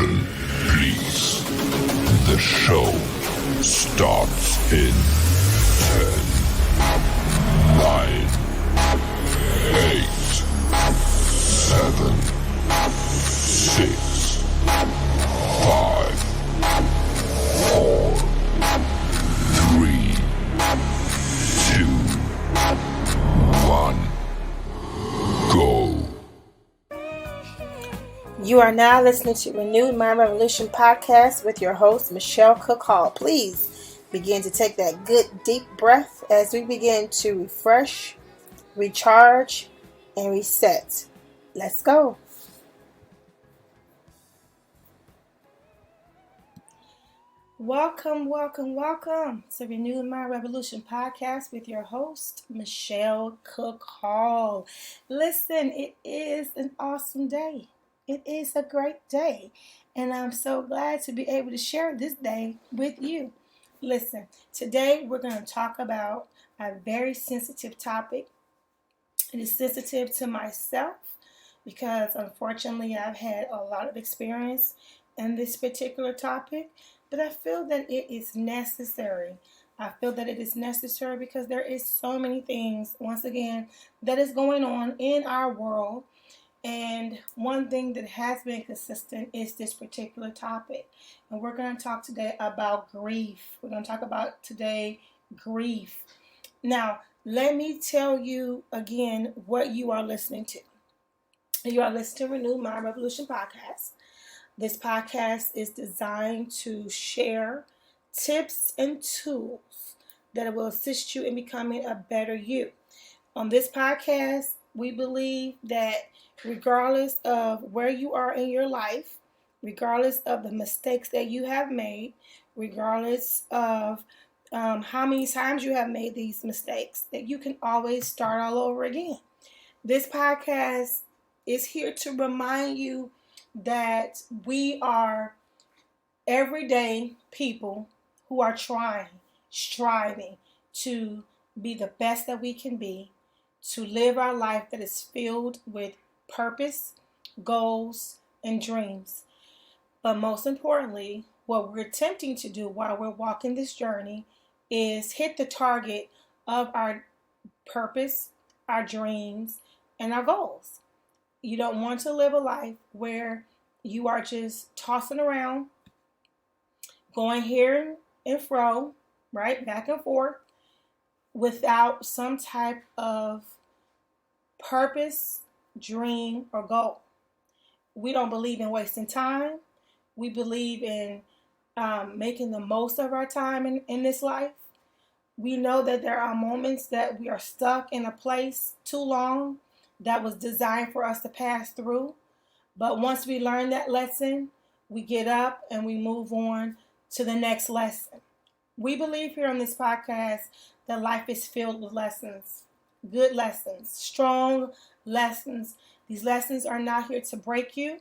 Attention, please. The show starts in 10, 9, 8, 7, 6, 5, 4, 3, 2, 1, go. You are now listening to Renewed Mind Revolution podcast with your host, Michelle Cook Hall. Please begin to take that good deep breath as we begin to refresh, recharge, and reset. Let's go. Welcome to Renewed Mind Revolution podcast with your host, Michelle Cook Hall. Listen, it is an awesome day. It is a great day, and I'm so glad to be able to share this day with you. Listen, today we're going to talk about a very sensitive topic. It is sensitive to myself because unfortunately I've had a lot of experience in this particular topic, but I feel that it is necessary. I feel that it is necessary because there is so many things, once again, that is going on in our world. And one thing that has been consistent is this particular topic. And we're going to talk today about grief. We're going to talk about today grief. Now, let me tell you again what you are listening to. You are listening to Renewed Mind Revolution podcast. This podcast is designed to share tips and tools that will assist you in becoming a better you. On this podcast, we believe that regardless of where you are in your life, regardless of the mistakes that you have made, regardless of how many times you have made these mistakes, that you can always start all over again. This podcast is here to remind you that we are everyday people who are striving to be the best that we can be, to live our life that is filled with purpose, goals, and dreams. But most importantly, what we're attempting to do while we're walking this journey is hit the target of our purpose, our dreams, and our goals. You don't want to live a life where you are just tossing around, going here and fro, right, back and forth, without some type of purpose, dream, or goal. We don't believe in wasting time. We believe in making the most of our time in this life. We know that there are moments that we are stuck in a place too long that was designed for us to pass through. But once we learn that lesson, we get up and we move on to the next lesson. We believe here on this podcast that life is filled with lessons, good lessons, strong lessons. These lessons are not here to break you.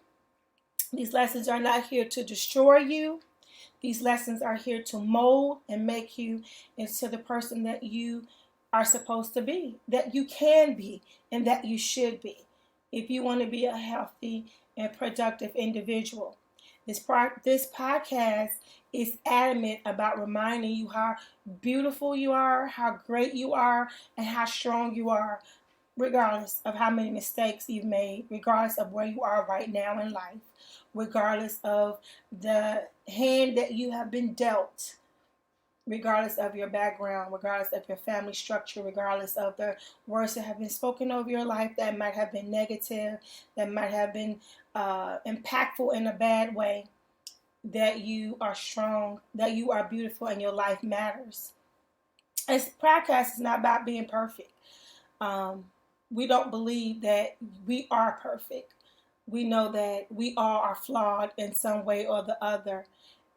These lessons are not here to destroy you. These lessons are here to mold and make you into the person that you are supposed to be, that you can be, and that you should be, if you want to be a healthy and productive individual. This podcast is adamant about reminding you how beautiful you are, how great you are, and how strong you are, regardless of how many mistakes you've made, regardless of where you are right now in life, regardless of the hand that you have been dealt, regardless of your background, regardless of your family structure, regardless of the words that have been spoken over your life that might have been negative, that might have been impactful in a bad way, that you are strong, that you are beautiful, and your life matters. This podcast is not about being perfect. We don't believe that we are perfect. We know that we all are flawed in some way or the other.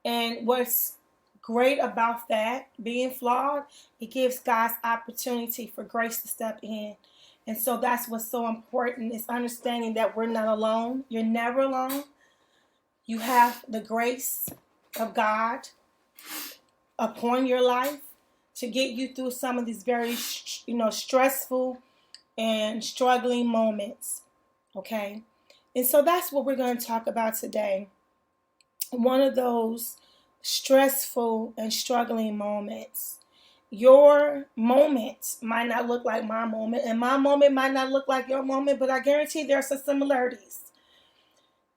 And what's great about that, being flawed, it gives God's opportunity for grace to step in. And so that's what's so important, is understanding that we're not alone. You're never alone. You have the grace of God upon your life to get you through some of these very, stressful and struggling moments. Okay? And so that's what we're going to talk about today. one of those stressful and struggling moments. Your moment might not look like my moment, and my moment might not look like your moment, but I guarantee there are some similarities.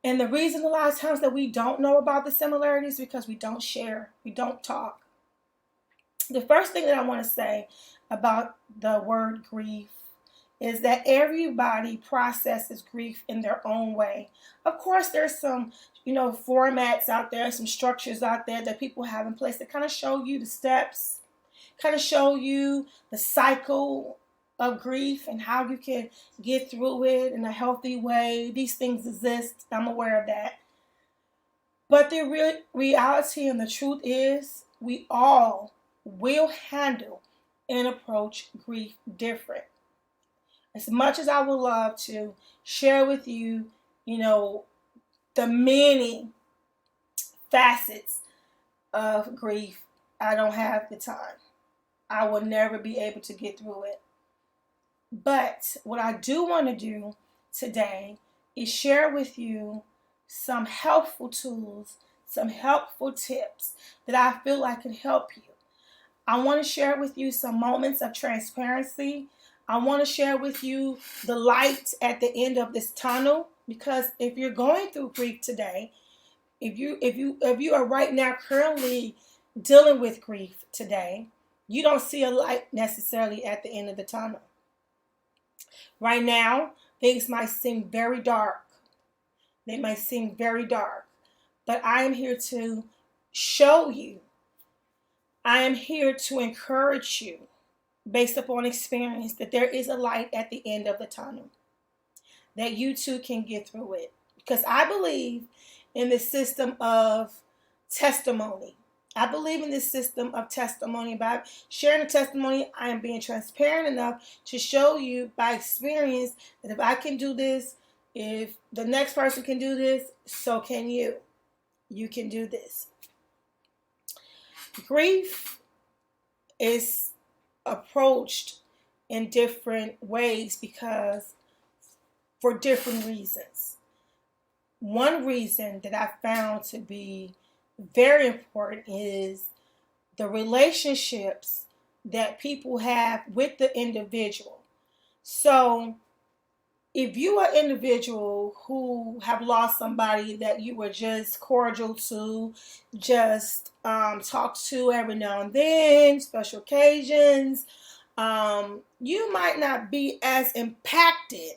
And the reason a lot of times that we don't know about the similarities is because we don't share, we don't talk. The first thing that I want to say about the word grief is that everybody processes grief in their own way. Of course, there's some, formats out there, some structures out there that people have in place that kind of show you the steps, kind of show you the cycle of grief and how you can get through it in a healthy way. These things exist. I'm aware of that. But the reality and the truth is we all will handle and approach grief different. As much as I would love to share with you, the many facets of grief, I don't have the time. I will never be able to get through it. But what I do want to do today is share with you some helpful tools, some helpful tips that I feel like can help you. I want to share with you some moments of transparency. I want to share with you the light at the end of this tunnel, because if you're going through grief today, if you are right now currently dealing with grief today, you don't see a light necessarily at the end of the tunnel. Right now, things might seem very dark. They might seem very dark, but I am here to show you. I am here to encourage you, based upon experience, that there is a light at the end of the tunnel, that you too can get through it. Because I believe in the system of testimony. I believe in this system of testimony. By sharing a testimony, I am being transparent enough to show you by experience that if I can do this, if the next person can do this, so can you. You can do this. Grief is approached in different ways because for different reasons. One reason that I found to be very important is the relationships that people have with the individual. So if you are an individual who have lost somebody that you were just cordial to, just talk to every now and then, special occasions, you might not be as impacted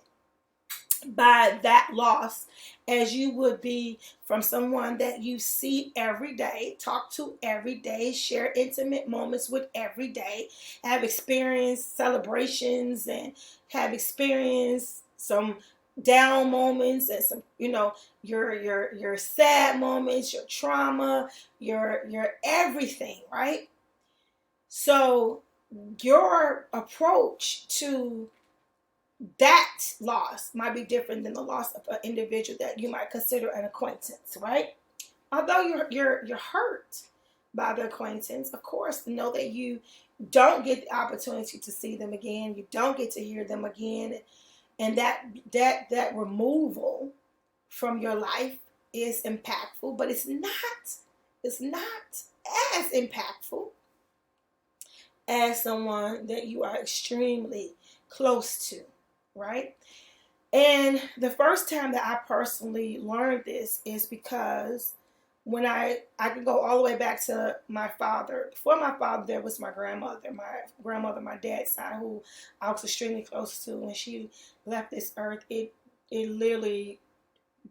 by that loss as you would be from someone that you see every day, talk to every day, share intimate moments with every day, have experienced celebrations and have experienced some down moments and some, your sad moments, your trauma, your everything, right? So your approach to that loss might be different than the loss of an individual that you might consider an acquaintance, right? Although you're hurt by the acquaintance, of course, know that you don't get the opportunity to see them again, you don't get to hear them again, and that removal from your life is impactful, but it's not as impactful as someone that you are extremely close to, right? And the first time that I personally learned this is because when I could go all the way back to my father. Before my father, there was my grandmother, my dad's side, who I was extremely close to. When she left this earth, it literally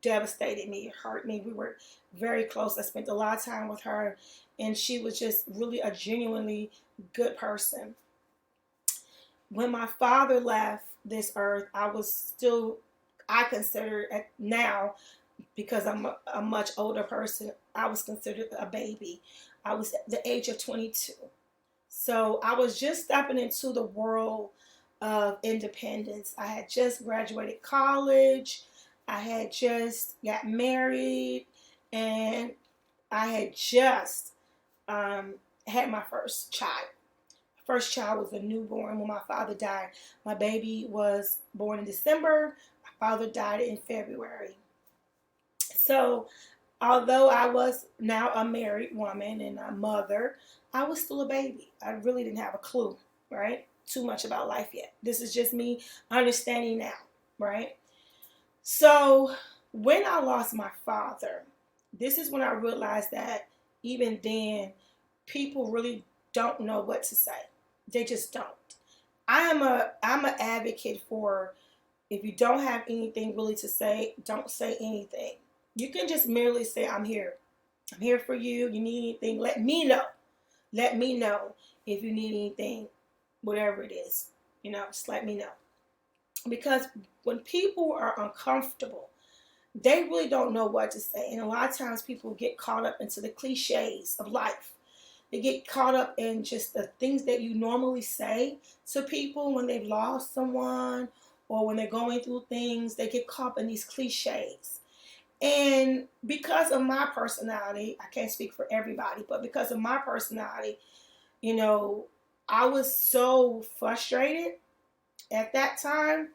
devastated me. It hurt me. We were very close. I spent a lot of time with her, and she was just really a genuinely good person. When my father left this earth, I consider now, because I'm a much older person, I was considered a baby. I was at the age of 22. So I was just stepping into the world of independence. I had just graduated college. I had just got married, and I had just had my first child. First child was a newborn when my father died. My baby was born in December. My father died in February. So Although I was now a married woman and a mother, I was still a baby. I really didn't have a clue, right? Too much about life yet. This is just me understanding now, right? So when I lost my father, this is when I realized that even then, people really don't know what to say. They just don't. I'm an advocate for, if you don't have anything really to say, don't say anything. You can just merely say, I'm here. I'm here for you. You need anything, let me know. Let me know if you need anything, whatever it is. Just let me know. Because when people are uncomfortable, they really don't know what to say. And a lot of times people get caught up into the cliches of life. They get caught up in just the things that you normally say to people when they've lost someone or when they're going through things. They get caught up in these cliches. And because of my personality, I can't speak for everybody, but because of my personality, I was so frustrated at that time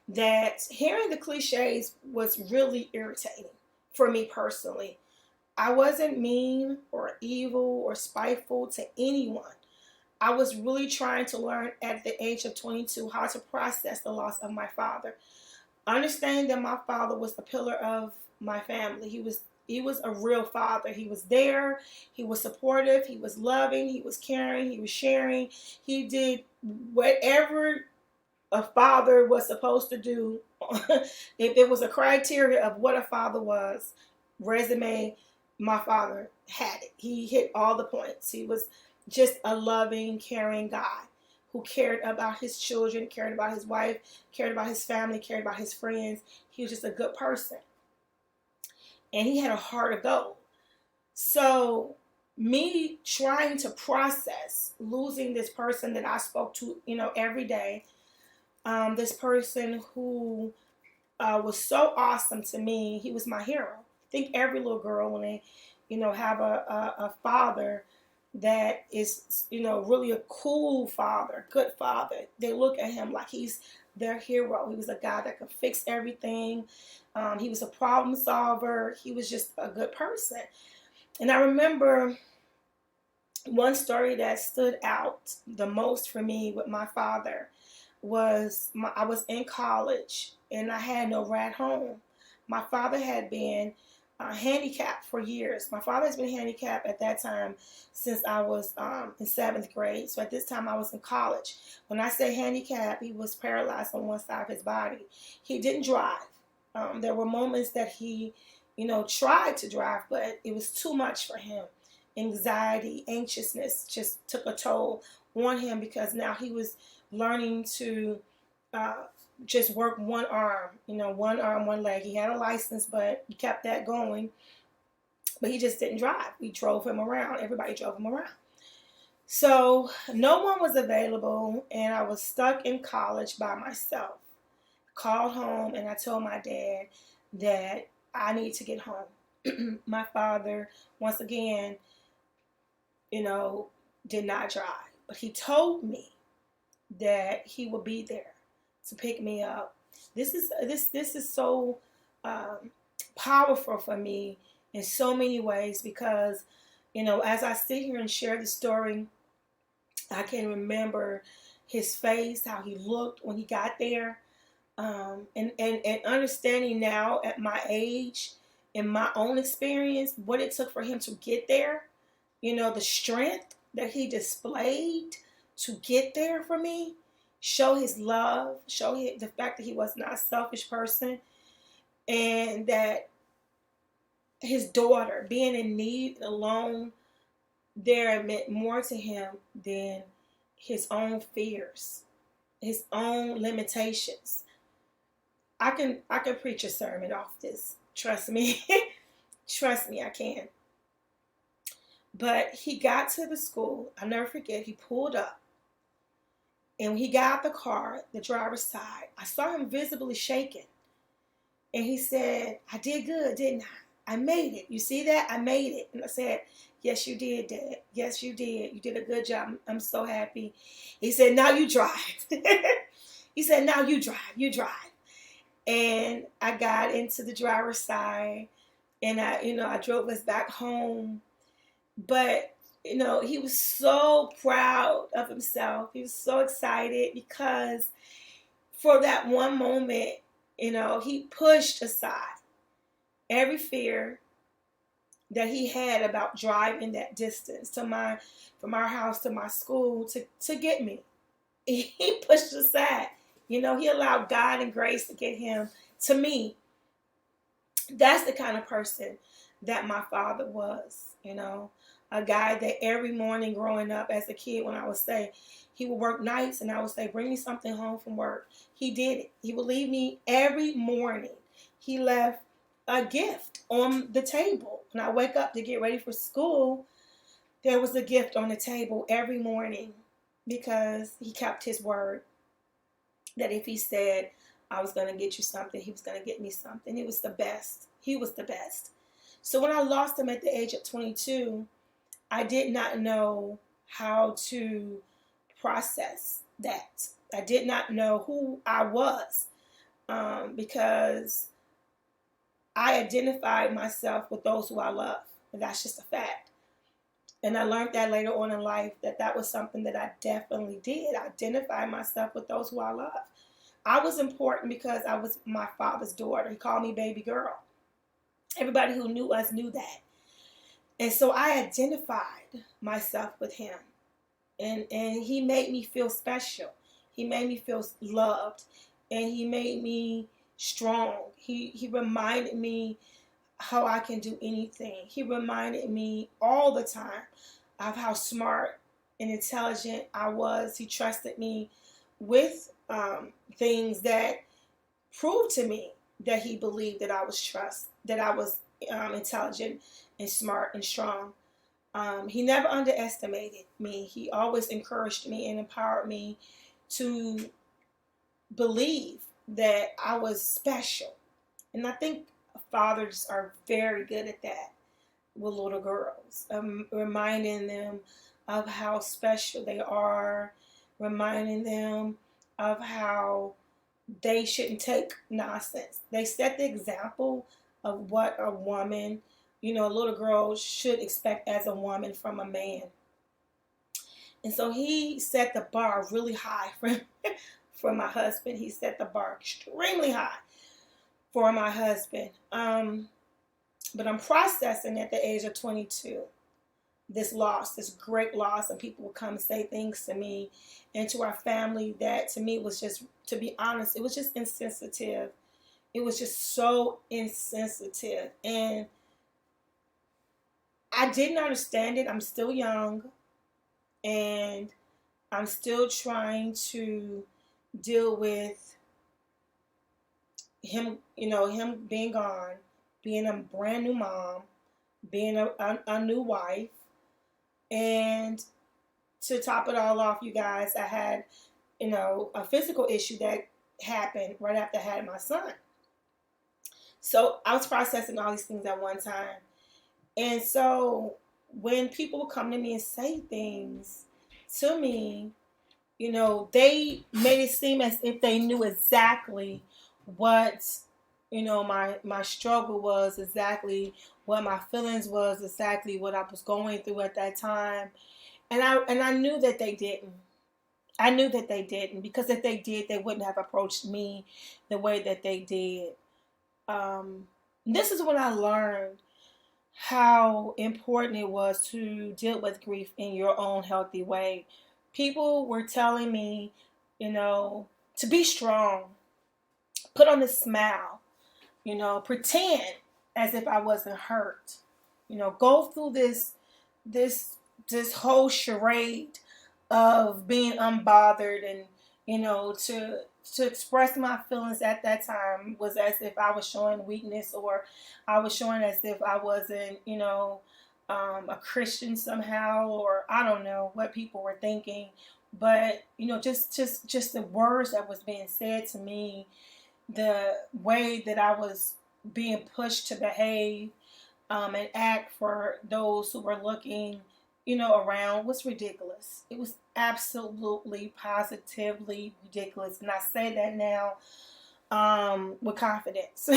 that hearing the cliches was really irritating for me personally. I wasn't mean or evil or spiteful to anyone. I was really trying to learn at the age of 22 how to process the loss of my father. Understanding that my father was the pillar of my family. He was a real father. He was there. He was supportive. He was loving. He was caring. He was sharing. He did whatever a father was supposed to do. If there was a criteria of what a father was, resume, my father had it. He hit all the points. He was just a loving, caring guy who cared about his children, cared about his wife, cared about his family, cared about his friends. He was just a good person. And he had a heart of gold. So me trying to process losing this person that I spoke to, every day, this person who was so awesome to me. He was my hero. I think every little girl, when they, have a father that is, really a cool father, good father, they look at him like he's their hero. He was a guy that could fix everything. He was a problem solver. He was just a good person. And I remember one story that stood out the most for me with my father was I was in college and I had no ride home. My father had been handicapped for years. My father has been handicapped at that time since I was in 7th grade. So at this time I was in college. When I say handicapped, he was paralyzed on one side of his body. He didn't drive. There were moments that he, tried to drive, but it was too much for him. Anxiety, anxiousness just took a toll on him because now he was learning to just work one arm, one arm, one leg. He had a license, but he kept that going. But he just didn't drive. We drove him around. Everybody drove him around. So no one was available, and I was stuck in college by myself. Called home, and I told my dad that I need to get home. My father, once again, did not drive. But he told me that he would be there to pick me up. This is so powerful for me in so many ways because, as I sit here and share the story, I can remember his face, how he looked when he got there, and understanding now at my age, in my own experience, what it took for him to get there. The strength that he displayed to get there for me, show his love, show the fact that he was not a selfish person, and that his daughter being in need alone there meant more to him than his own fears, his own limitations. I can preach a sermon off this. Trust me. Trust me, I can. But he got to the school. I'll never forget, he pulled up. And when he got out the car, the driver's side, I saw him visibly shaking. And he said, I did good, didn't I? I made it. You see that? I made it. And I said, yes, you did, Dad. Yes, you did. You did a good job. I'm so happy. He said, now you drive. He said, now you drive. You drive. And I got into the driver's side. And I drove us back home. But, he was so proud of himself. He was so excited because for that one moment, he pushed aside every fear that he had about driving that distance from our house to my school to get me. He pushed aside. He allowed God and grace to get him to me. That's the kind of person that my father was, a guy that every morning growing up as a kid, when I would say, he would work nights and I would say, bring me something home from work. He did it. He would leave me every morning. He left a gift on the table. When I wake up to get ready for school, there was a gift on the table every morning because he kept his word that if he said, I was going to get you something, he was going to get me something. It was the best. He was the best. So when I lost him at the age of 22, I did not know how to process that. I did not know who I was because I identified myself with those who I love. And that's just a fact. And I learned that later on in life that was something that I definitely did. I identified myself with those who I love. I was important because I was my father's daughter. He called me baby girl. Everybody who knew us knew that. And so I identified myself with him. And he made me feel special. He made me feel loved. And he made me strong. He reminded me how I can do anything. He reminded me all the time of how smart and intelligent I was. He trusted me with things that proved to me that he believed that I was intelligent and smart and strong. He never underestimated me. He always encouraged me and empowered me to believe that I was special. And I think fathers are very good at that with little girls, reminding them of how special they are, reminding them of how they shouldn't take nonsense. They set the example of what a woman, a little girl should expect as a woman from a man. And so he set the bar really high for my husband. He set the bar extremely high for my husband. But I'm processing at the age of 22 this loss, this great loss, and people will come and say things to me and to our family that to me was just, to be honest, it was just insensitive. It was just so insensitive. And I didn't understand it. I'm still young and I'm still trying to deal with him, him being gone, being a brand new mom, being a new wife. And to top it all off, you guys, I had, a physical issue that happened right after I had my son. So I was processing all these things at one time. And so when people would come to me and say things to me, they made it seem as if they knew exactly what, my struggle was, exactly what my feelings was, exactly what I was going through at that time. And I knew that they didn't. I knew that they didn't, because if they did, they wouldn't have approached me the way that they did. This is when I learned how important it was to deal with grief in your own healthy way. People were telling me, to be strong, put on a smile, pretend as if I wasn't hurt, go through this whole charade of being unbothered, and to express my feelings at that time was as if I was showing weakness, or I was showing as if I wasn't, a Christian somehow, or I don't know what people were thinking. But just the words that was being said to me, the way that I was being pushed to behave and act for those who were looking, around, was ridiculous. It was absolutely, positively ridiculous. And I say that now with confidence.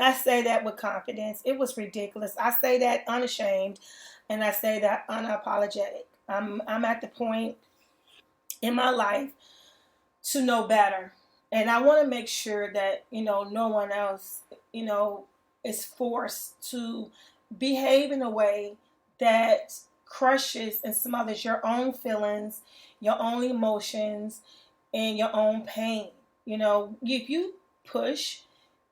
I say that with confidence. It was ridiculous. I say that unashamed, and I say that unapologetic. I'm at the point in my life to know better. And I want to make sure that, no one else, is forced to behave in a way that crushes and smothers your own feelings, your own emotions, and your own pain. If you push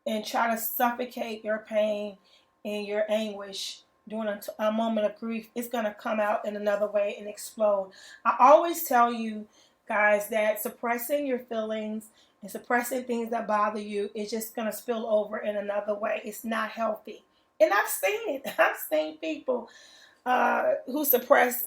and try to suffocate your pain and your anguish during a moment of grief, it's going to come out in another way and explode. I always tell you guys that suppressing your feelings and suppressing things that bother you is just going to spill over in another way. It's not healthy. And I've seen it. I've seen people who suppress,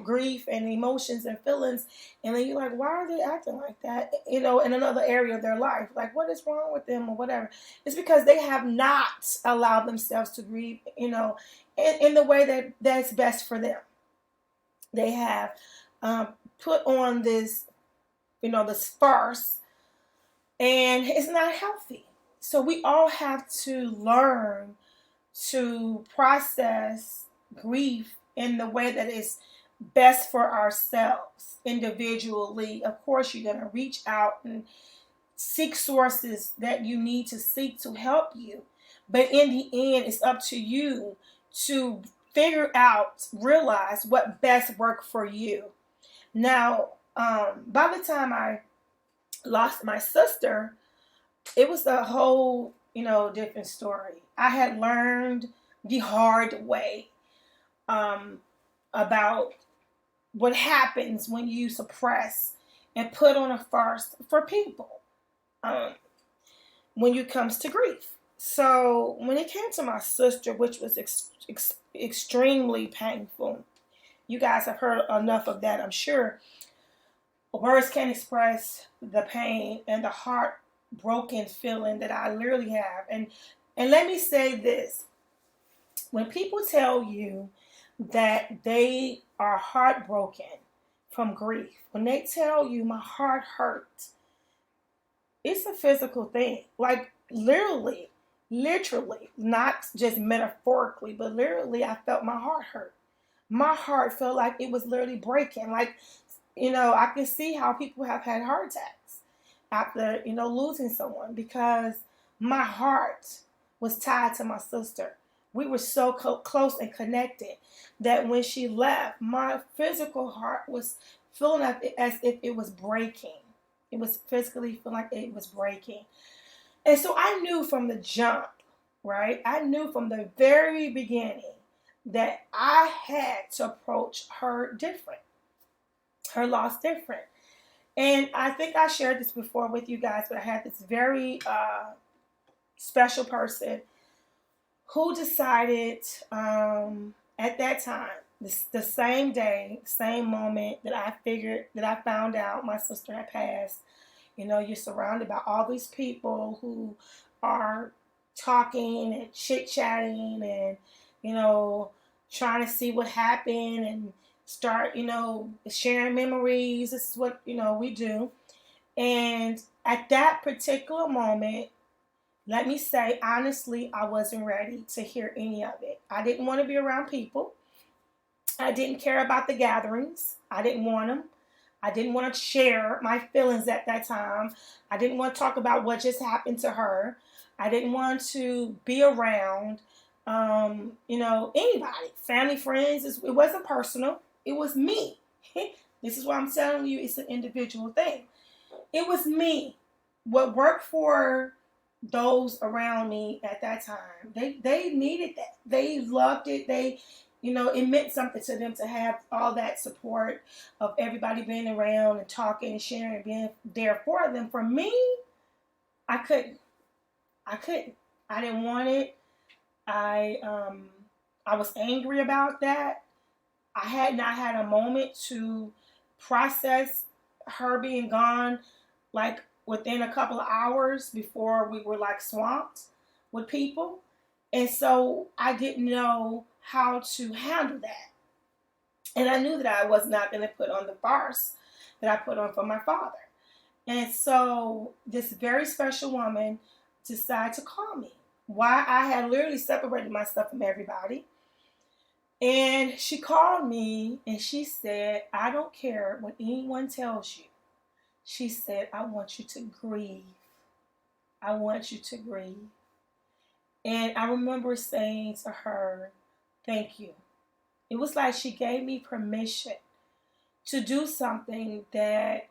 grief and emotions and feelings. And then you're like, why are they acting like that, in another area of their life? Like, what is wrong with them or whatever? It's because they have not allowed themselves to grieve, in the way that's best for them. They have put on this, this farce, and it's not healthy. So we all have to learn to process grief in the way that is best for ourselves individually. Of course, you're going to reach out and seek sources that you need to seek to help you. But in the end, it's up to you to realize what best worked for you. Now, by the time I lost my sister, it was a whole, different story. I had learned the hard way about what happens when you suppress and put on a farce for people when it comes to grief. So when it came to my sister, which was extremely painful, you guys have heard enough of that, I'm sure. Words can't express the pain and the heartbroken feeling that I literally have. And let me say this. When people tell you that they are heartbroken from grief, when they tell you my heart hurts, it's a physical thing. Like literally, not just metaphorically, but literally, I felt my heart hurt. My heart felt like it was literally breaking. Like, I can see how people have had heart attacks after, losing someone, because my heart was tied to my sister. We were so close and connected that when she left, my physical heart was feeling as if it was breaking. It was physically feeling like it was breaking. And so I knew from the jump, right? I knew from the very beginning that I had to approach her different, her loss different. And I think I shared this before with you guys, but I had this very special person who decided at that time, the same day, same moment that I found out my sister had passed. You're surrounded by all these people who are talking and chit-chatting and, trying to see what happened and start, sharing memories. This is what, we do. And at that particular moment, let me say, honestly, I wasn't ready to hear any of it. I didn't want to be around people. I didn't care about the gatherings. I didn't want them. I didn't want to share my feelings at that time. I didn't want to talk about what just happened to her. I didn't want to be around, anybody, family, friends. It wasn't personal. It was me. This is why I'm telling you it's an individual thing. It was me. What worked for those around me at that time, they needed that. They loved it. It meant something to them to have all that support of everybody being around and talking and sharing and being there for them. For me, I couldn't. I didn't want it. I was angry about that. I had not had a moment to process her being gone, like within a couple of hours before we were like swamped with people. And so I didn't know how to handle that. And I knew that I was not going to put on the farce that I put on for my father. And so this very special woman decided to call me. why I had literally separated myself from everybody. And she called me and she said, I don't care what anyone tells you. She said, I want you to grieve. I want you to grieve. And I remember saying to her, thank you. It was like she gave me permission to do something that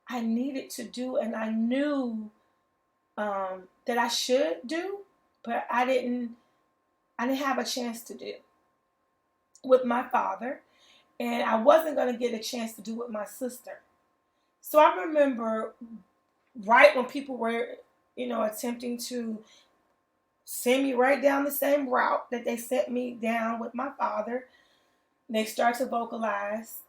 I needed to do, and I knew that I should do, but I didn't have a chance to do with my father, and I wasn't going to get a chance to do with my sister. So I remember right when people were, attempting to send me right down the same route that they sent me down with my father, they start to vocalize,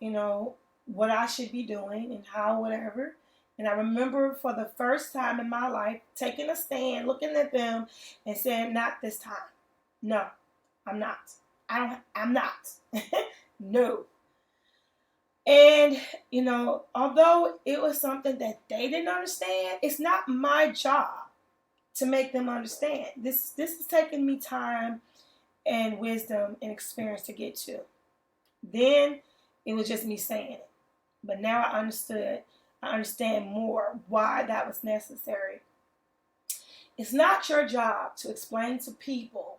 what I should be doing and how, whatever. And I remember for the first time in my life taking a stand, looking at them and saying, not this time. No, I'm not. I'm not. No. And, although it was something that they didn't understand, it's not my job to make them understand. This is taking me time and wisdom and experience to get to. Then it was just me saying it. But now I understand more why that was necessary. It's not your job to explain to people,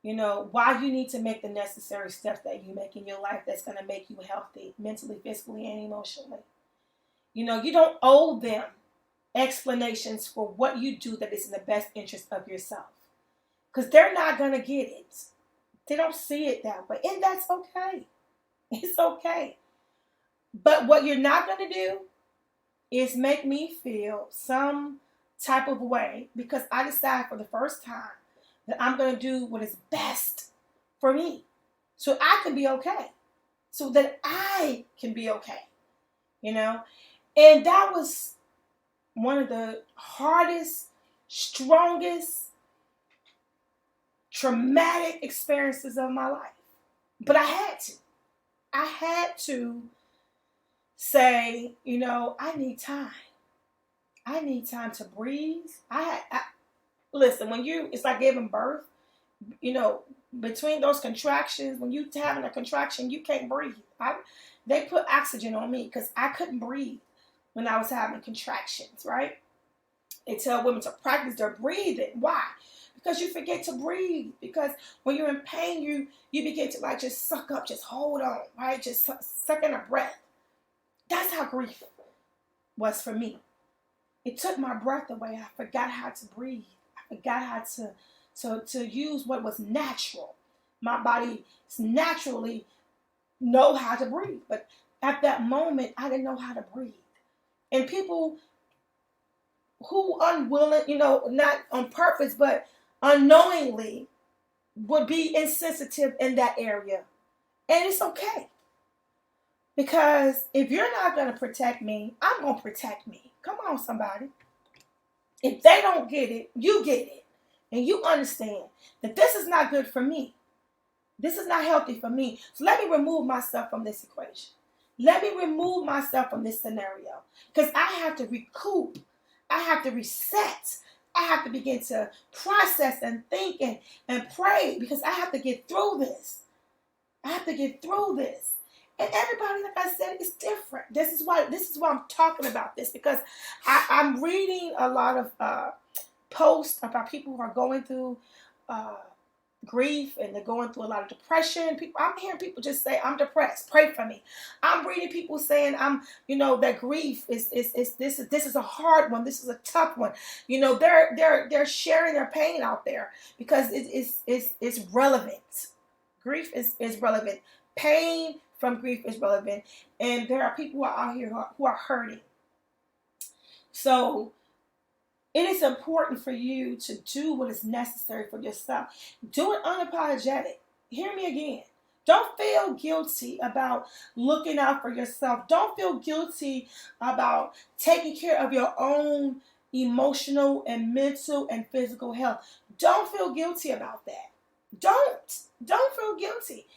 why you need to make the necessary steps that you make in your life that's going to make you healthy, mentally, physically, and emotionally. You don't owe them explanations for what you do that is in the best interest of yourself. Because they're not going to get it. They don't see it that way. And that's okay. It's okay. But what you're not going to do is make me feel some type of way because I decide for the first time that I'm going to do what is best for me so I can be okay. So that I can be okay. And that was one of the hardest, strongest, traumatic experiences of my life. But I had to say, I need time. I need time to breathe. Listen, it's like giving birth, between those contractions, when you having a contraction, you can't breathe. They put oxygen on me because I couldn't breathe when I was having contractions, right? They tell women to practice their breathing. Why? Because you forget to breathe. Because when you're in pain, you begin to just suck up, just hold on, right? Just suck in a breath. That's how grief was for me. It took my breath away. I forgot how to breathe. I forgot how to use what was natural. My body naturally know how to breathe. But at that moment, I didn't know how to breathe. And people who unwilling, not on purpose, but unknowingly would be insensitive in that area. And it's okay. Because if you're not going to protect me, I'm going to protect me. Come on, somebody. If they don't get it, you get it. And you understand that this is not good for me. This is not healthy for me. So let me remove myself from this equation. Let me remove myself from this scenario. Because I have to recoup. I have to reset. I have to begin to process and think and pray. Because I have to get through this. I have to get through this. And everybody, like I said, is different. This is why I'm talking about this. Because I'm reading a lot of posts about people who are going through grief and they're going through a lot of depression. I'm hearing people just say, I'm depressed, pray for me. I'm reading people saying that grief is this is a hard one, this is a tough one. They're sharing their pain out there because it's relevant. Grief is relevant. Pain from grief is relevant. And there are people who are out here who are hurting. So it is important for you to do what is necessary for yourself. Do it unapologetic. Hear me again. Don't feel guilty about looking out for yourself. Don't feel guilty about taking care of your own emotional and mental and physical health. Don't feel guilty about that. Don't feel guilty.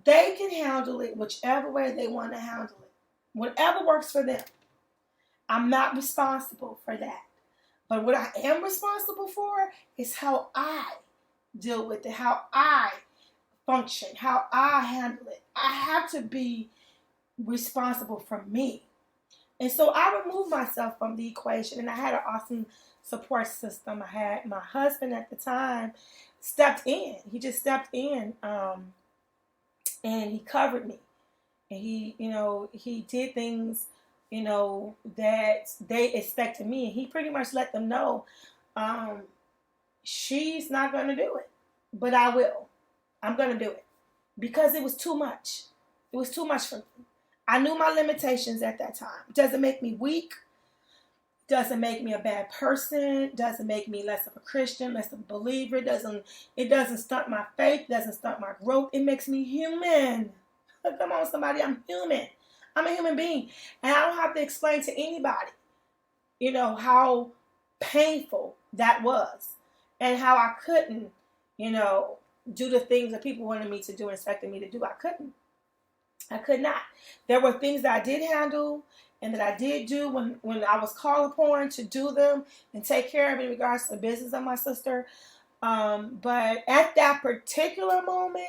They can handle it whichever way they want to handle it. Whatever works for them. I'm not responsible for that. But what I am responsible for is how I deal with it, how I function, how I handle it. I have to be responsible for me. And so I removed myself from the equation, and I had an awesome support system. I had my husband at the time stepped in. He just stepped in, and he covered me. And he did things, that they expected me. And he pretty much let them know, um, she's not going to do it, but I will. I'm going to do it because it was too much. It was too much for me. I knew my limitations at that time. It doesn't make me weak. Doesn't make me a bad person. Doesn't make me less of a Christian, less of a believer. It doesn't stunt my faith. Doesn't stunt my growth. It makes me human. Come on, somebody. I'm human. I'm a human being. And I don't have to explain to anybody, how painful that was. And how I couldn't, do the things that people wanted me to do and expected me to do. I couldn't. I could not. There were things that I did handle and that I did do when I was called upon to do them and take care of in regards to the business of my sister. But at that particular moment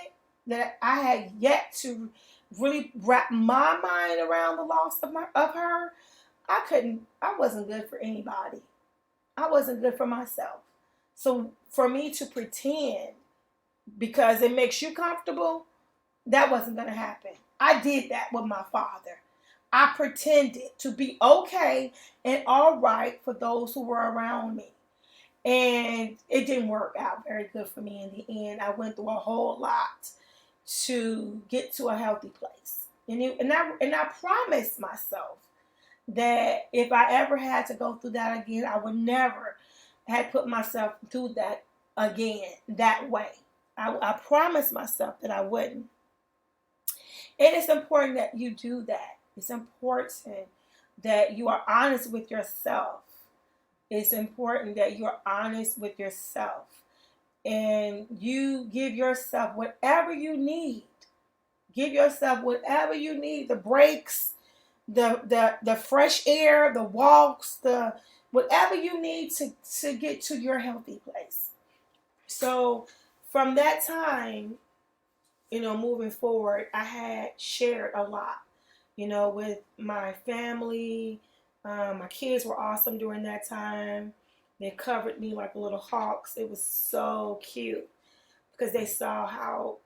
that I had yet to really wrap my mind around the loss of her, I wasn't good for anybody. I wasn't good for myself. So for me to pretend because it makes you comfortable, that wasn't going to happen. I did that with my father. I pretended to be okay and all right for those who were around me. And it didn't work out very good for me in the end. I went through a whole lot to get to a healthy place. And I promised myself that if I ever had to go through that again, I would never have put myself through that again that way. I promised myself that I wouldn't. And it's important that you do that. It's important that you are honest with yourself. It's important that you are honest with yourself. And you give yourself whatever you need. Give yourself whatever you need. The breaks, the fresh air, the walks, the whatever you need to get to your healthy place. So from that time, moving forward, I had shared a lot, with my family. My kids were awesome during that time. They covered me like little hawks. It was so cute because they saw how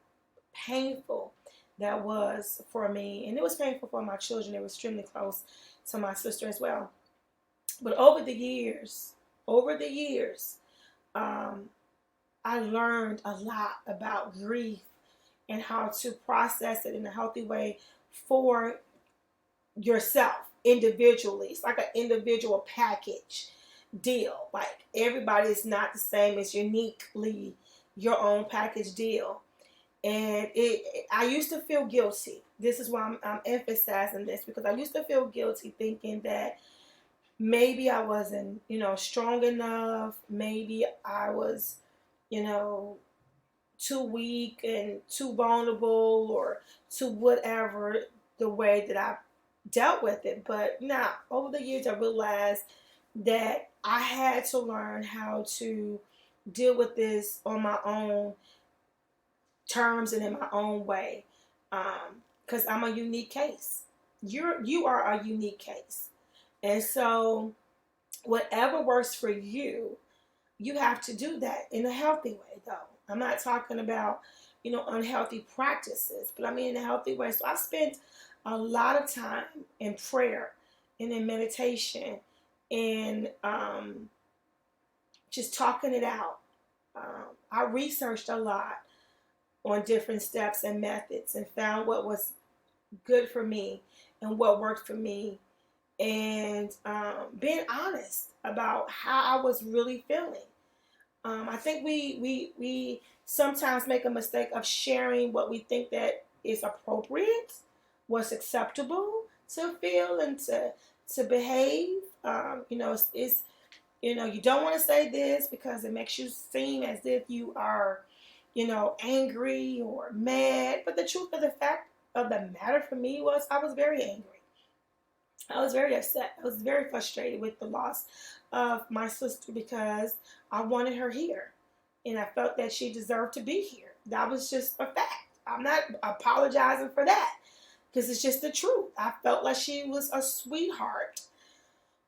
painful that was for me. And it was painful for my children. They were extremely close to my sister as well. But over the years, I learned a lot about grief and how to process it in a healthy way for yourself individually. It's like an individual package deal. Like everybody is not the same. It's uniquely your own package deal. And I used to feel guilty. This is why I'm emphasizing this, because I used to feel guilty thinking that maybe I wasn't, strong enough. Maybe I was, too weak and too vulnerable or too whatever the way that I dealt with it. But now, over the years, I realized that I had to learn how to deal with this on my own terms and in my own way, because I'm a unique case. You are a unique case, and so whatever works for you, you have to do that in a healthy way, though. I'm not talking about, unhealthy practices, but I mean in a healthy way. So I've spent a lot of time in prayer and in meditation and just talking it out. I researched a lot on different steps and methods and found what was good for me and what worked for me, and being honest about how I was really feeling. I think we sometimes make a mistake of sharing what we think that is appropriate, what's acceptable to feel and to behave. It's you don't want to say this because it makes you seem as if you are, angry or mad. But the truth of the fact of the matter for me was I was very angry. I was very upset. I was very frustrated with the loss of my sister because I wanted her here. And I felt that she deserved to be here. That was just a fact. I'm not apologizing for that because it's just the truth. I felt like she was a sweetheart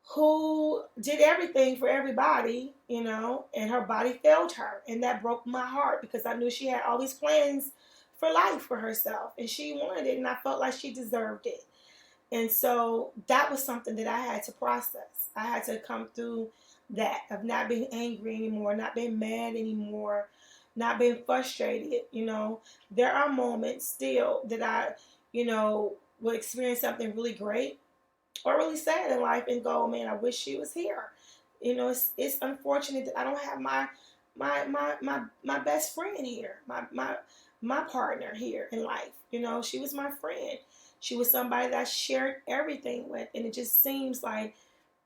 who did everything for everybody, and her body failed her. And that broke my heart because I knew she had all these plans for life for herself and she wanted it and I felt like she deserved it. And so that was something that I had to process. I had to come through that of not being angry anymore, not being mad anymore, not being frustrated. There are moments still that I, will experience something really great or really sad in life and go, man, I wish she was here. It's unfortunate that I don't have my best friend here, my partner here in life. She was my friend. She was somebody that I shared everything with, and it just seems like,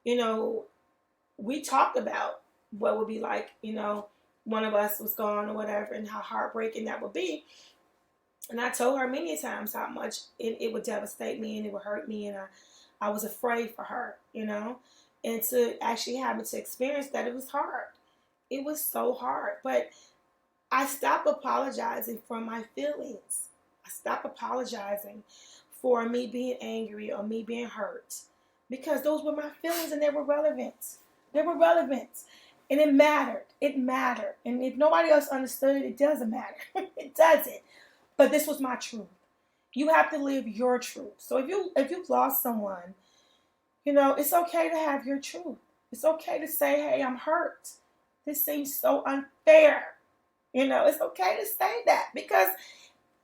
we talked about what would be like, one of us was gone or whatever, and how heartbreaking that would be. And I told her many times how much it would devastate me and it would hurt me, and I was afraid for her, and to actually having to experience that, it was hard. It was so hard, but I stopped apologizing for my feelings. I stopped apologizing for me being angry or me being hurt because those were my feelings and they were relevant. They were relevant and it mattered. It mattered. And if nobody else understood it, it doesn't matter. It doesn't. But this was my truth. You have to live your truth. So if you've lost someone, it's okay to have your truth. It's okay to say, hey, I'm hurt. This seems so unfair. It's okay to say that because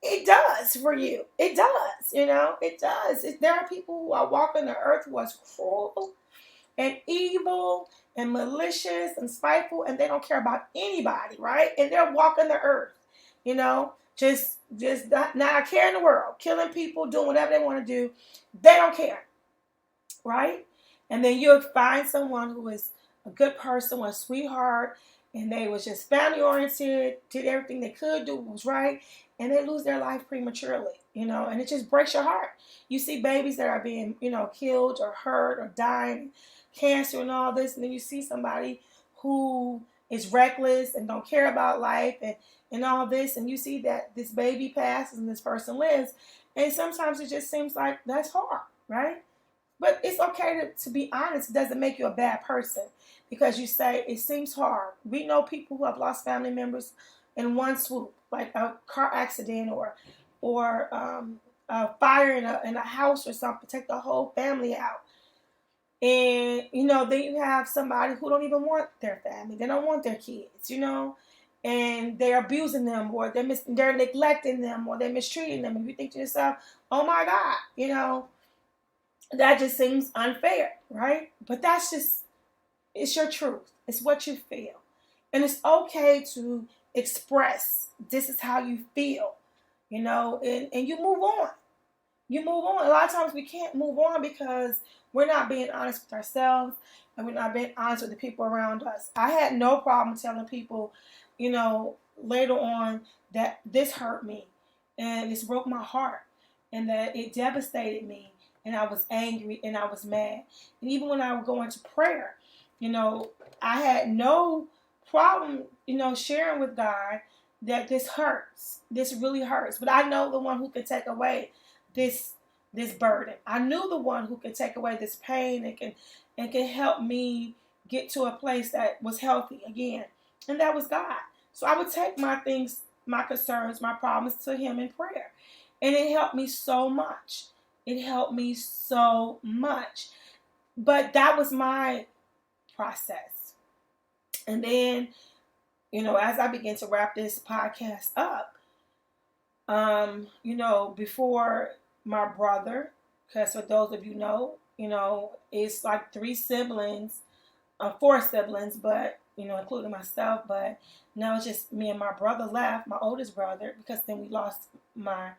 it does for you. It does, it does. There are people who are walking the earth who are cruel and evil and malicious and spiteful, and they don't care about anybody, right? And they're walking the earth, just not a care in the world, killing people, doing whatever they want to do. They don't care, right? And then you'll find someone who is a good person, a sweetheart, and they was just family oriented, did everything they could do, was right, and they lose their life prematurely, and it just breaks your heart. You see babies that are being, killed or hurt or dying, cancer and all this, and then you see somebody who is reckless and don't care about life and all this, and you see that this baby passes and this person lives, and sometimes it just seems like that's hard, right? But it's okay to be honest. It doesn't make you a bad person because you say it seems hard. We know people who have lost family members in one swoop, like a car accident or a fire in a house or something, take the whole family out. And then you have somebody who don't even want their family. They don't want their kids, and they're abusing them or they're neglecting them or they're mistreating them. And you think to yourself, oh my God, that just seems unfair, right? But it's your truth. It's what you feel. And it's okay to express this is how you feel, and you move on. You move on. A lot of times we can't move on because we're not being honest with ourselves and we're not being honest with the people around us. I had no problem telling people, later on that this hurt me and this broke my heart and that it devastated me. And I was angry and I was mad. And even when I would go into prayer, I had no problem, sharing with God that this hurts. This really hurts. But I know the one who can take away this burden. I knew the one who can take away this pain and can help me get to a place that was healthy again. And that was God. So I would take my things, my concerns, my problems to him in prayer. And it helped me so much. It helped me so much. But that was my process. And then, as I begin to wrap this podcast up, before my brother, because for those of you know, it's like 4 siblings, but, including myself, but now it's just me and my brother left, my oldest brother, because then we lost my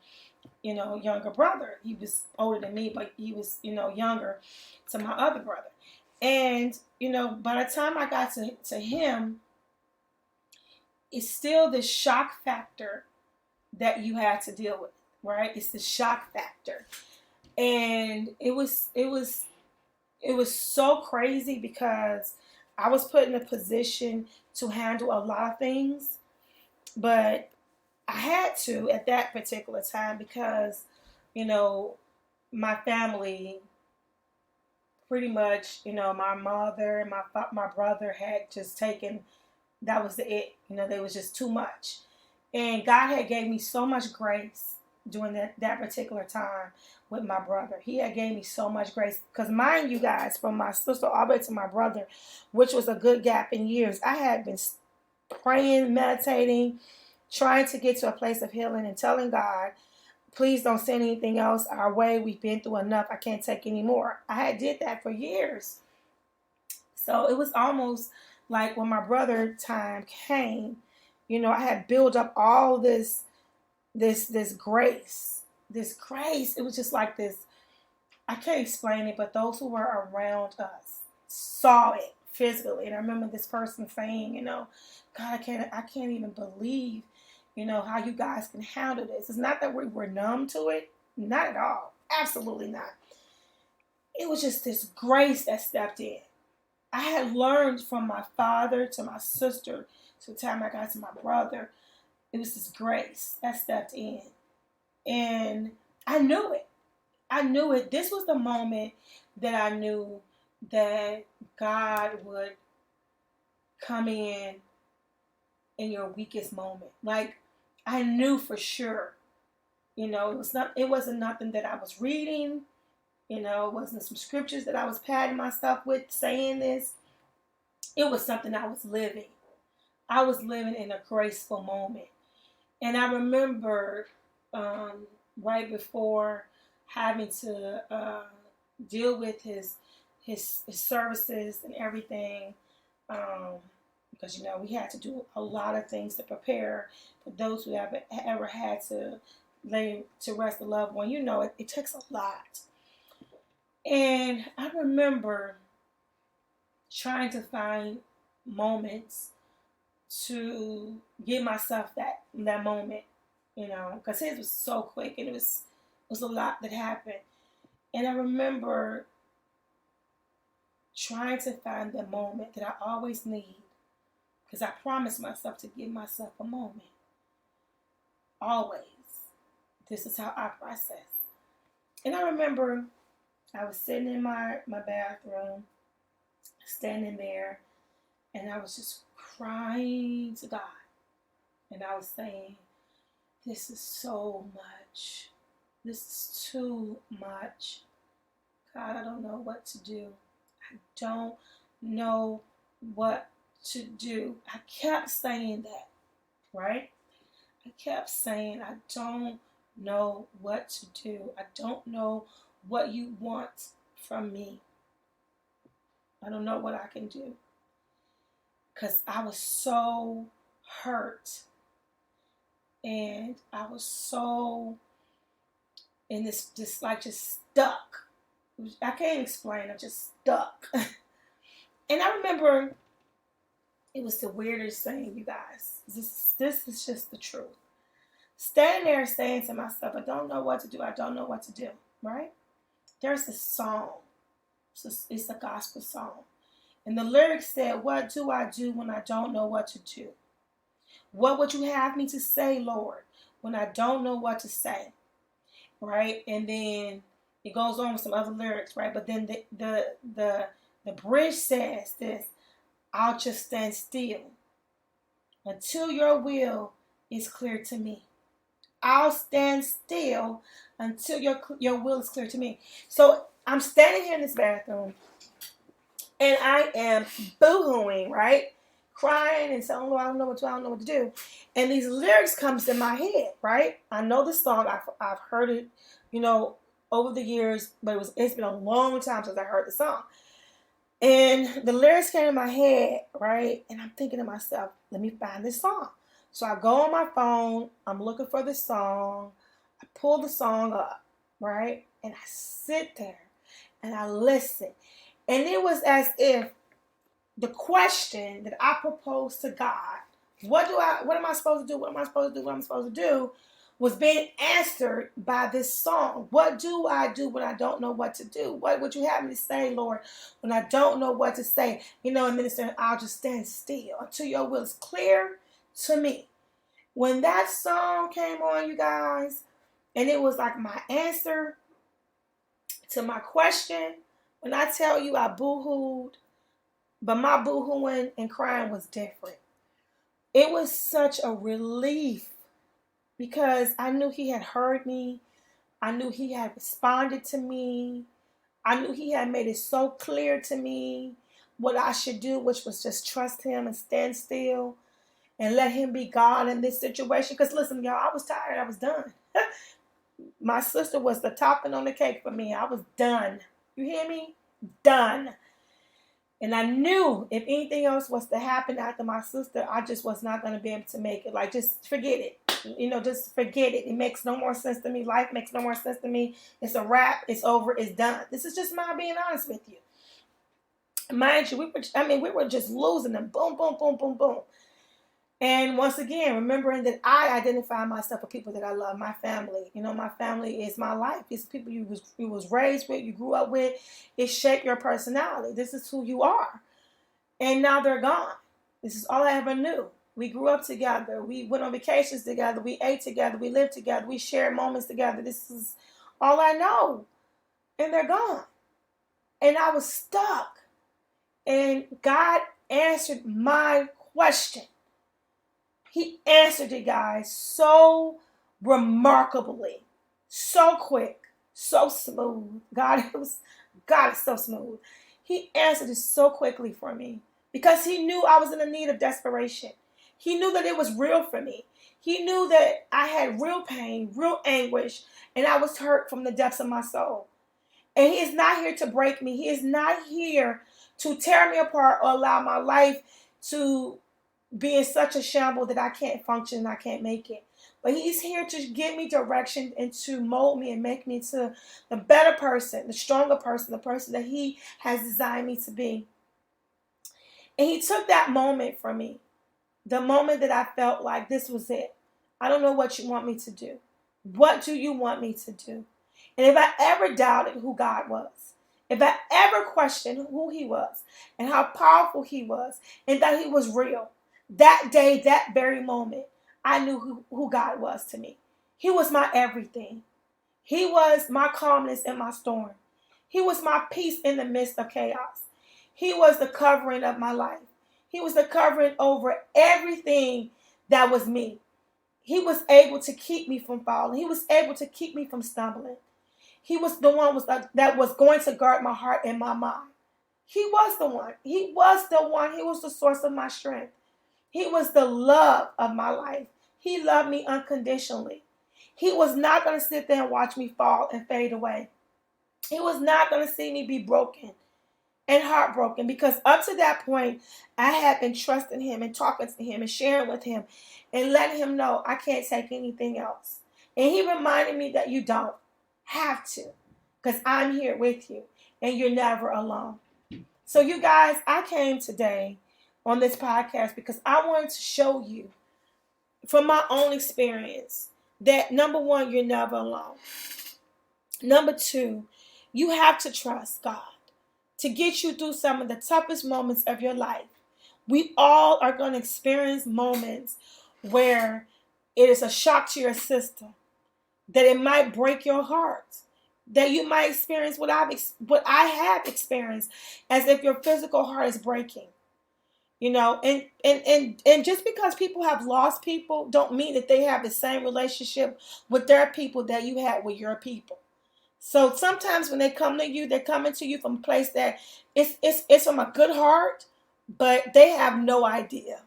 younger brother. He was older than me, but he was, younger to my other brother. And, by the time I got to him, it's still the shock factor that you had to deal with, right? It's the shock factor. And it was so crazy because I was put in a position to handle a lot of things, but I had to at that particular time because, you know, my family pretty much, my mother and my brother had just taken, that was it. They was just too much. And God had gave me so much grace during that particular time with my brother. He had gave me so much grace. Because mind you guys, from my sister all the way to my brother, which was a good gap in years, I had been praying, meditating, trying to get to a place of healing and telling God, please don't send anything else our way. We've been through enough. I can't take any more. I had did that for years. So it was almost like when my brother time came, I had built up all this grace. This grace. It was just like this. I can't explain it, but those who were around us saw it physically. And I remember this person saying, God, I can't even believe, how you guys can handle this. It's not that we were numb to it. Not at all. Absolutely not. It was just this grace that stepped in. I had learned from my father to my sister to the time I got to my brother. It was this grace that stepped in. And I knew it. I knew it. This was the moment that I knew that God would come in your weakest moment. Like, I knew for sure. It wasn't nothing that I was reading. It wasn't some scriptures that I was patting myself with saying this. It was something I was living. I was living in a graceful moment. And I remember right before having to deal with his services and everything, because we had to do a lot of things to prepare for those who have ever had to lay to rest a loved one. It takes a lot. And I remember trying to find moments to give myself that moment, because his was so quick and it was a lot that happened. And I remember trying to find the moment that I always need, because I promised myself to give myself a moment. Always. This is how I process. And I remember I was sitting in my bathroom, standing there, and I was just crying to God. And I was saying, this is so much. This is too much. God, I don't know what to do. I don't know what to do. I kept saying that, right? I kept saying, I don't know what to do. I don't know what you want from me. I don't know what I can do. Because I was so hurt. And I was so in this just stuck. I can't explain. I'm just stuck. And I remember it was the weirdest thing, you guys. This is just the truth. Standing there saying to myself, I don't know what to do. I don't know what to do. Right? There's this song. It's a gospel song. And the lyrics said, what do I do when I don't know what to do? What would you have me to say, Lord, when I don't know what to say? Right? And then it goes on with some other lyrics, right? But then the bridge says this, I'll just stand still until your will is clear to me. I'll stand still until your will is clear to me. So I'm standing here in this bathroom, and I am boo-hooing, right? Crying and saying, oh, I don't know what to do. And these lyrics comes in my head, right? I know the song. I've heard it, over the years, but it's been a long time since I heard the song. And the lyrics came in my head, right? And I'm thinking to myself, let me find this song. So I go on my phone. I'm looking for this song. I pull the song up, right? And I sit there and I listen. And it was as if the question that I proposed to God, what am I supposed to do? What am I supposed to do? What am I supposed to do? was being answered by this song. What do I do when I don't know what to do? What would you have me to say, Lord, when I don't know what to say? You know, and Minister, I'll just stand still until your will is clear to me. When that song came on, you guys, and it was like my answer to my question, when I tell you I boo-hooed, but my boo-hooing and crying was different. It was such a relief because I knew he had heard me. I knew he had responded to me. I knew he had made it so clear to me what I should do, which was just trust him and stand still and let him be God in this situation. Because listen, y'all, I was tired. I was done. My sister was the topping on the cake for me. I was done. You hear me? Done. And I knew if anything else was to happen after my sister, I just was not going to be able to make it. Like, just forget it. You know, just forget it. It makes no more sense to me. Life makes no more sense to me. It's a wrap. It's over. It's done. This is just my being honest with you. Mind you, we were just losing them. Boom, boom, boom, boom, boom. And once again, remembering that I identify myself with people that I love, my family. You know, my family is my life. It's people you was raised with, you grew up with. It shaped your personality. This is who you are. And now they're gone. This is all I ever knew. We grew up together. We went on vacations together. We ate together. We lived together. We shared moments together. This is all I know. And they're gone. And I was stuck. And God answered my question. He answered it, guys, so remarkably, so quick, so smooth. God is so smooth. He answered it so quickly for me because he knew I was in a need of desperation. He knew that it was real for me. He knew that I had real pain, real anguish, and I was hurt from the depths of my soul. And he is not here to break me. He is not here to tear me apart or allow my life to be in such a shamble that I can't function and I can't make it. But he's here to give me direction and to mold me and make me into the better person, the stronger person, the person that he has designed me to be. And he took that moment from me, the moment that I felt like this was it. I don't know what you want me to do. What do you want me to do? And if I ever doubted who God was, if I ever questioned who he was and how powerful he was and that he was real, that day, that very moment, I knew who God was to me. He was my everything. He was my calmness in my storm. He was my peace in the midst of chaos. He was the covering of my life. He was the covering over everything that was me. He was able to keep me from falling. He was able to keep me from stumbling. He was the one that was going to guard my heart and my mind. He was the one. He was the one. He was the source of my strength. He was the love of my life. He loved me unconditionally. He was not going to sit there and watch me fall and fade away. He was not going to see me be broken and heartbroken because up to that point, I had been trusting him and talking to him and sharing with him and letting him know I can't take anything else. And he reminded me that you don't have to because I'm here with you and you're never alone. So you guys, I came today on this podcast because I wanted to show you from my own experience that number one, you're never alone. Number two, you have to trust God to get you through some of the toughest moments of your life. We all are going to experience moments where it is a shock to your system, that it might break your heart, that you might experience what I have experienced, as if your physical heart is breaking. You know, and just because people have lost people don't mean that they have the same relationship with their people that you had with your people. So sometimes when they come to you, they're coming to you from a place that it's from a good heart, but they have no idea.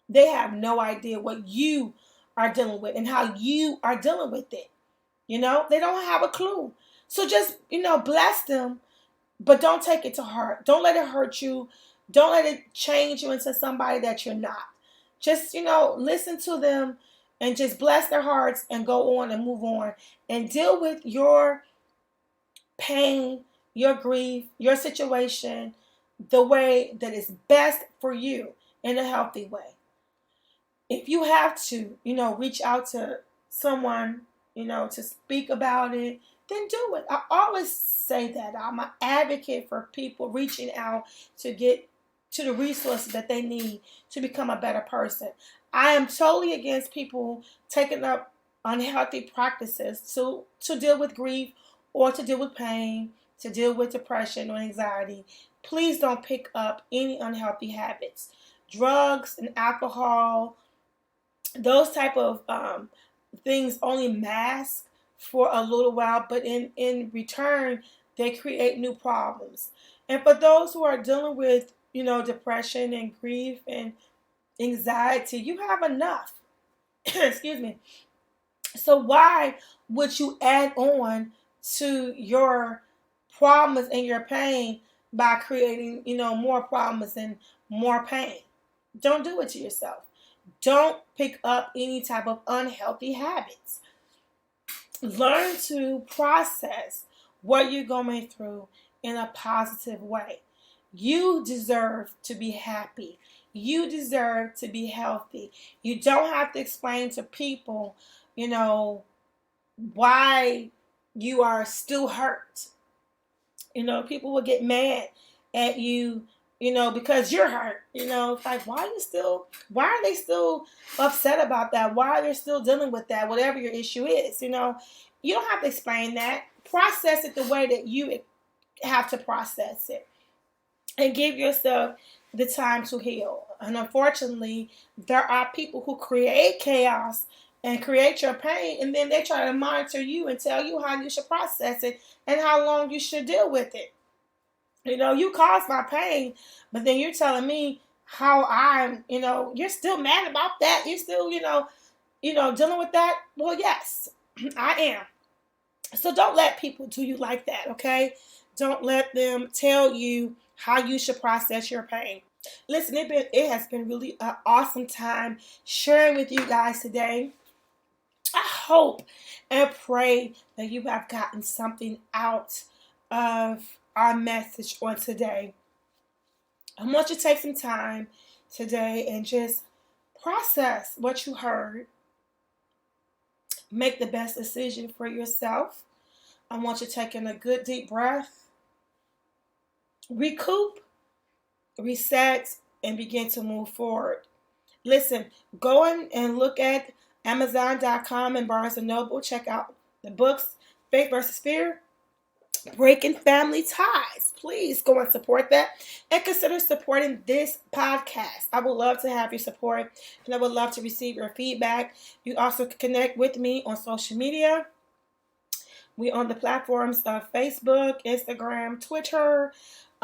They have no idea what you are dealing with and how you are dealing with it. You know, they don't have a clue. So just, bless them, but don't take it to heart. Don't let it hurt you. Don't let it change you into somebody that you're not. Just, listen to them and just bless their hearts and go on and move on and deal with your pain, your grief, your situation the way that is best for you in a healthy way. If you have to, reach out to someone, to speak about it, then do it. I always say that. I'm an advocate for people reaching out to get to the resources that they need to become a better person. I am totally against people taking up unhealthy practices to deal with grief or to deal with pain, to deal with depression or anxiety. Please don't pick up any unhealthy habits. Drugs and alcohol, those type of things only mask for a little while, but in return, they create new problems. And for those who are dealing with, depression and grief and anxiety, you have enough. Excuse me. So why would you add on to your problems and your pain by creating, more problems and more pain? Don't do it to yourself. Don't pick up any type of unhealthy habits. Learn to process what you're going through in a positive way. You deserve to be happy. You deserve to be healthy. You don't have to explain to people, why you are still hurt. People will get mad at you, because you're hurt. It's like, why are they still upset about that? Why are they still dealing with that? Whatever your issue is, you don't have to explain that. Process it the way that you have to process it. And give yourself the time to heal. And unfortunately, there are people who create chaos and create your pain, and then they try to monitor you and tell you how you should process it and how long you should deal with it. You caused my pain, but then you're telling me how I'm, you're still mad about that. You're still, dealing with that. Well, yes, I am. So don't let people do you like that, okay? Don't let them tell you how you should process your pain. Listen, it has been really an awesome time sharing with you guys today. I hope and pray that you have gotten something out of our message on today. I want you to take some time today and just process what you heard. Make the best decision for yourself. I want you taking a good deep breath. Recoup, reset, and begin to move forward. Listen, go in and look at Amazon.com and Barnes & Noble. Check out the books, Faith versus Fear, Breaking Family Ties. Please go and support that. And consider supporting this podcast. I would love to have your support, and I would love to receive your feedback. You also can connect with me on social media. We on the platforms of Facebook, Instagram, Twitter.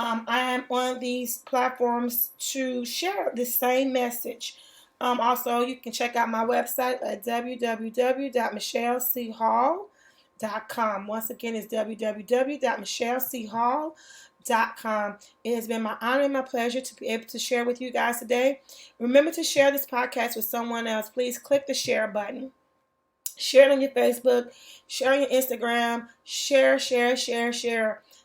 I am on these platforms to share the same message. Also, you can check out my website at www.michellechhall.com. Once again, it's www.michellechhall.com. It has been my honor and my pleasure to be able to share with you guys today. Remember to share this podcast with someone else. Please click the share button. Share it on your Facebook. Share on your Instagram. Share.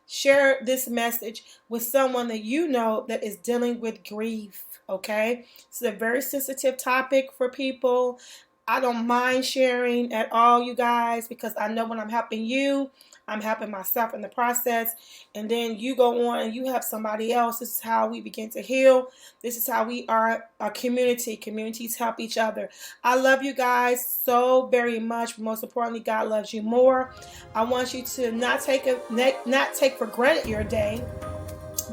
Share this message with someone that you know that is dealing with grief, okay? It's a very sensitive topic for people. I don't mind sharing at all, you guys, because I know when I'm helping you, I'm helping myself in the process. And then you go on and you help somebody else. This is how we begin to heal. This is how we are a community. Communities help each other. I love you guys so very much. Most importantly, God loves you more. I want you to not take for granted your day,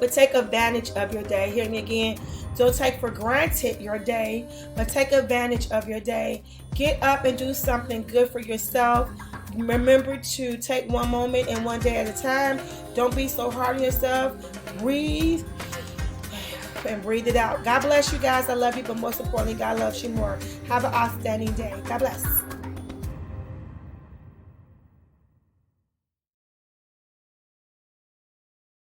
but take advantage of your day. Hear me again. Don't take for granted your day, but take advantage of your day. Get up and do something good for yourself. Remember to take one moment and one day at a time. Don't be so hard on yourself. Breathe and breathe it out. God bless you guys. I love you, but most importantly, God loves you more. Have an outstanding day. God bless.